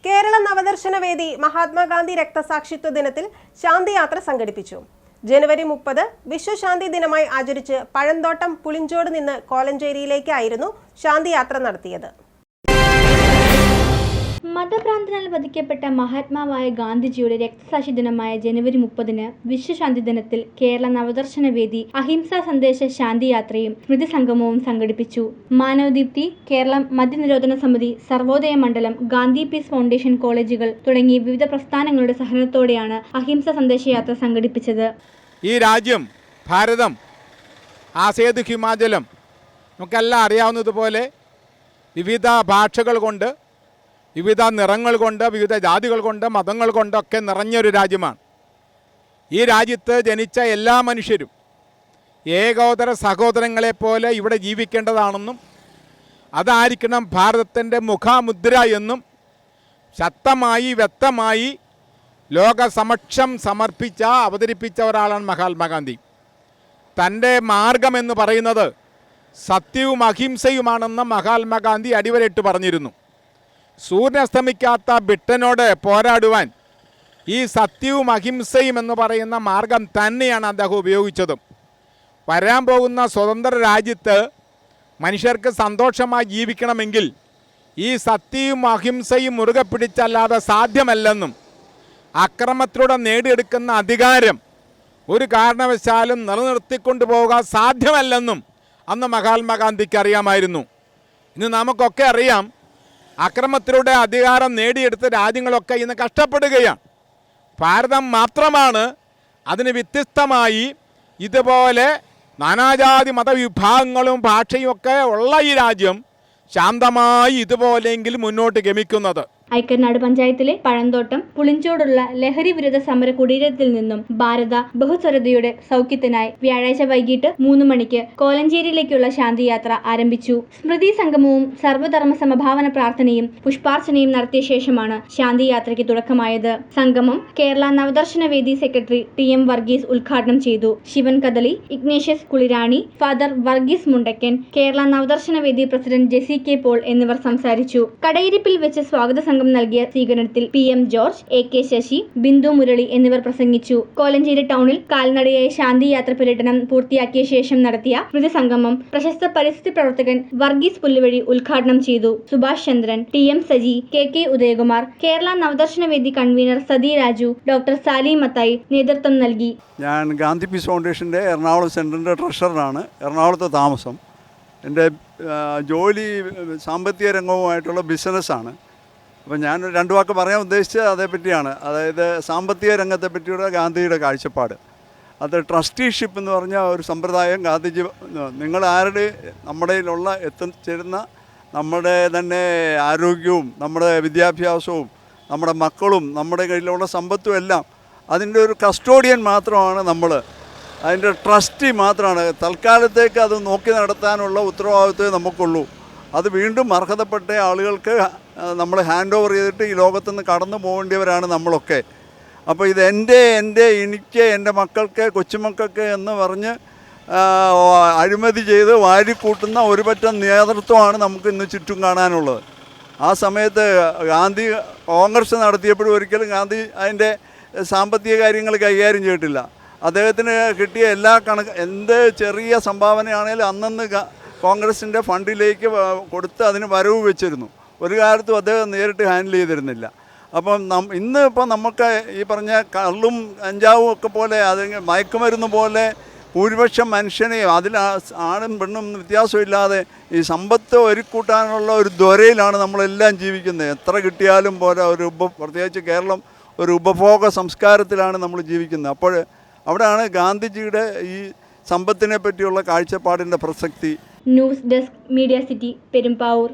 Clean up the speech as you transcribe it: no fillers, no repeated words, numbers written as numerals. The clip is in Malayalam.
കേരള നവദർശന വേദി മഹാത്മാഗാന്ധി രക്തസാക്ഷിത്വ ദിനത്തിൽ ശാന്തിയാത്ര സംഘടിപ്പിച്ചു. ജനുവരി 30 വിശ്വശാന്തി ദിനമായി ആചരിച്ച് പഴന്തോട്ടം പുളിഞ്ചോട് നിന്ന് കോലഞ്ചേരിയിലേക്കായിരുന്നു ശാന്തിയാത്ര നടത്തിയത്. മതഭ്രാന്തനാൽ വധിക്കപ്പെട്ട മഹാത്മാവായ ഗാന്ധിജിയുടെ രക്തസാക്ഷി ദിനമായ ജനുവരി 30 വിശ്വശാന്തി ദിനത്തിൽ കേരള നവദർശന വേദി അഹിംസാ സന്ദേശ ശാന്തിയാത്രയും സ്മൃതി സംഗമവും സംഘടിപ്പിച്ചു. മാനവദീപ്തി, കേരളം മദ്യനിരോധന സമിതി, സർവോദയ മണ്ഡലം, ഗാന്ധി പീസ് ഫൗണ്ടേഷൻ കോളേജുകൾ തുടങ്ങി വിവിധ പ്രസ്ഥാനങ്ങളുടെ സഹകരണത്തോടെയാണ് അഹിംസാ സന്ദേശയാത്ര സംഘടിപ്പിച്ചത്. ഈ രാജ്യം ഭാരതം, ആസേതു ഹിമാചലം നമുക്കെല്ലാം അറിയാവുന്നതുപോലെ വിവിധ ഭാഷകൾ കൊണ്ട്, വിവിധ നിറങ്ങൾ കൊണ്ട്, വിവിധ ജാതികൾ കൊണ്ട്, മതങ്ങൾ കൊണ്ടൊക്കെ നിറഞ്ഞൊരു രാജ്യമാണ്. ഈ രാജ്യത്ത് ജനിച്ച എല്ലാ മനുഷ്യരും ഏകോദര സഹോദരങ്ങളെപ്പോലെ ഇവിടെ ജീവിക്കേണ്ടതാണെന്നും അതായിരിക്കണം ഭാരതത്തിൻ്റെ മുഖമുദ്ര എന്നും ശക്തമായി വ്യക്തമായി ലോകസമക്ഷം അവതരിപ്പിച്ച ഒരാളാണ് മഹാത്മാഗാന്ധി. തൻ്റെ മാർഗമെന്ന് പറയുന്നത് സത്യവും അഹിംസയുമാണെന്ന് മഹാത്മാഗാന്ധി അടിവരയിട്ട് പറഞ്ഞിരുന്നു. സൂര്യനസ്തമിക്കാത്ത ബ്രിട്ടനോട് പോരാടുവാൻ ഈ സത്യവും അഹിംസയും എന്ന് പറയുന്ന മാർഗം തന്നെയാണ് അദ്ദേഹം ഉപയോഗിച്ചതും. വരാൻ പോകുന്ന സ്വതന്ത്ര രാജ്യത്ത് മനുഷ്യർക്ക് സന്തോഷമായി ജീവിക്കണമെങ്കിൽ ഈ സത്യവും അഹിംസയും മുറുകെ പിടിച്ചല്ലാതെ സാധ്യമല്ലെന്നും അക്രമത്തിലൂടെ നേടിയെടുക്കുന്ന അധികാരം ഒരു കാരണവശാലും നിലനിർത്തിക്കൊണ്ടു പോകാൻ സാധ്യമല്ലെന്നും അന്ന് മഹാത്മാഗാന്ധിക്ക് അറിയാമായിരുന്നു. ഇന്ന് നമുക്കൊക്കെ അറിയാം, അക്രമത്തിലൂടെ അധികാരം നേടിയെടുത്ത രാജ്യങ്ങളൊക്കെ ഇന്ന് കഷ്ടപ്പെടുകയാണ്. ഭാരതം മാത്രമാണ് അതിന് വ്യത്യസ്തമായി ഇതുപോലെ നാനാജാതി മതവിഭാഗങ്ങളും ഭാഷയും ഒക്കെ ഉള്ള ഈ രാജ്യം ശാന്തമായി ഇതുപോലെയെങ്കിലും മുന്നോട്ട് ഗമിക്കുന്നത്. ഐക്കനാട് പഞ്ചായത്തിലെ പഴന്തോട്ടം പുളിഞ്ചോടുള്ള ലഹരി വിരുദ്ധ സമര കുടീരത്തിൽ നിന്നും ഭാരത ബഹുസ്വരതയുടെ സൗഖ്യത്തിനായി വ്യാഴാഴ്ച വൈകിട്ട് 3 മണിക്ക് കോലഞ്ചേരിയിലേക്കുള്ള ശാന്തിയാത്ര ആരംഭിച്ചു. സ്മൃതി സംഗമവും സർവ്വധർമ്മ സമഭാവന പ്രാർത്ഥനയും പുഷ്പാർച്ചനയും നടത്തിയ ശേഷമാണ് ശാന്തിയാത്രയ്ക്ക് തുടക്കമായത്. സംഗമം കേരള നവദർശന വേദി സെക്രട്ടറി TM വർഗീസ് ഉദ്ഘാടനം ചെയ്തു. ശിവൻ കദളി, ഇഗ്നേഷ്യസ് കുളിരാണി, ഫാദർ വർഗീസ് മുണ്ടക്കൻ, കേരള നവദർശന വേദി പ്രസിഡന്റ് ജെസി കെ പോൾ എന്നിവർ സംസാരിച്ചു. കടയിരിപ്പിൽ വെച്ച് സ്വാഗത സംഘം നൽകിയ സ്വീകരണത്തിൽ PM George, AK Sasi, Bindu Murali എന്നിവർ പ്രസംഗിച്ചു. കോലഞ്ചേരി ടൗണിൽ കാൽനടയായി ശാന്തിയാത്ര പര്യടനം പൂർത്തിയാക്കിയ ശേഷം നടത്തിയ സ്മൃതി സംഗമം പ്രശസ്ത പരിസ്ഥിതി പ്രവർത്തകൻ വർഗീസ് പുല്ലുവഴി ഉദ്ഘാടനം ചെയ്തു. സുഭാഷ് ചന്ദ്രൻ, TM Saji, KK Udayakumar, Kerala Navadarshana Vedi convener Sathi Raju, doctor Sally Mathai നേതൃത്വം നൽകി. ഞാൻ ഗാന്ധി പീസ് ഫൗണ്ടേഷൻ്റെ എറണാകുളം സെൻറ്ററിൻ്റെ ട്രഷററാണ്. എറണാകുളത്ത് താമസം. എൻ്റെ ജോലി സാമ്പത്തിക രംഗവുമായിട്ടുള്ള ബിസിനസ്സാണ്. അപ്പോൾ ഞാൻ 2 വാക്ക് പറയാൻ ഉദ്ദേശിച്ചത് അതേപ്പറ്റിയാണ്. അതായത് സാമ്പത്തിക രംഗത്തെ പറ്റിയുള്ള ഗാന്ധിജിയുടെ കാഴ്ചപ്പാട്. അത് ട്രസ്റ്റിഷിപ്പ് എന്ന് പറഞ്ഞ ഒരു സമ്പ്രദായം ഗാന്ധിജി നിങ്ങൾ ആരുടെ നമ്മുടെ കയ്യിലുള്ള എത്തിച്ചേരുന്ന നമ്മുടെ തന്നെ ആരോഗ്യവും നമ്മുടെ വിദ്യാഭ്യാസവും നമ്മുടെ മക്കളും നമ്മുടെ കയ്യിലുള്ള സമ്പത്തും എല്ലാം അതിൻ്റെ ഒരു കസ്റ്റോഡിയൻ മാത്രമാണ് നമ്മൾ. അതിൻ്റെ ട്രസ്റ്റി മാത്രമാണ്. തൽക്കാലത്തേക്ക് അത് നോക്കി നടത്താനുള്ള ഉത്തരവാദിത്വമേ നമുക്കുള്ളൂ. അത് വീണ്ടും അർഹതപ്പെട്ട ആളുകൾക്ക് നമ്മൾ ഹാൻഡ് ഓവർ ചെയ്തിട്ട് ഈ ലോകത്തുനിന്ന് കടന്നു പോകേണ്ടിയവരാണ് നമ്മളൊക്കെ. അപ്പോൾ ഇത് എനിക്ക്, എൻ്റെ മക്കൾക്ക്, കൊച്ചുമക്കൾക്ക് എന്ന് പറഞ്ഞ് അഴിമതി ചെയ്ത് വാരിക്കൂട്ടുന്ന ഒരു പറ്റം നേതൃത്വമാണ് നമുക്ക് ഇന്ന് ചുറ്റും കാണാനുള്ളത്. ആ സമയത്ത് ഗാന്ധി കോൺഗ്രസ് നടത്തിയപ്പോഴും ഒരിക്കലും ഗാന്ധി അതിൻ്റെ സാമ്പത്തിക കാര്യങ്ങൾ കൈകാര്യം ചെയ്തിട്ടില്ല. അദ്ദേഹത്തിന് കിട്ടിയ എല്ലാ എന്ത് ചെറിയ സംഭാവനയാണെങ്കിലും അന്നന്ന് കോൺഗ്രസിൻ്റെ ഫണ്ടിലേക്ക് കൊടുത്ത് അതിന് വരവ് വെച്ചിരുന്നു. ഒരു കാലത്തും അദ്ദേഹം നേരിട്ട് ഹാൻഡിൽ ചെയ്തിരുന്നില്ല. അപ്പം ഇന്നിപ്പോൾ നമുക്ക് ഈ പറഞ്ഞ കള്ളും കഞ്ചാവും ഒക്കെ പോലെ അല്ലെങ്കിൽ മയക്കുമരുന്ന് പോലെ ഭൂരിപക്ഷം മനുഷ്യനെയും അതിൽ ആണും പെണ്ണും വ്യത്യാസമില്ലാതെ ഈ സമ്പത്ത് ഒരുക്കൂട്ടാനുള്ള ഒരു ദ്വരയിലാണ് നമ്മളെല്ലാം ജീവിക്കുന്നത്. എത്ര കിട്ടിയാലും പോലെ പ്രത്യേകിച്ച് കേരളം ഒരു ഉപഭോഗ സംസ്കാരത്തിലാണ് നമ്മൾ ജീവിക്കുന്നത്. അപ്പോൾ അവിടെയാണ് ഗാന്ധിജിയുടെ ഈ സമ്പത്തിനെ പറ്റിയുള്ള കാഴ്ചപ്പാടിൻ്റെ പ്രസക്തി. News desk, media city, Perumbavoor.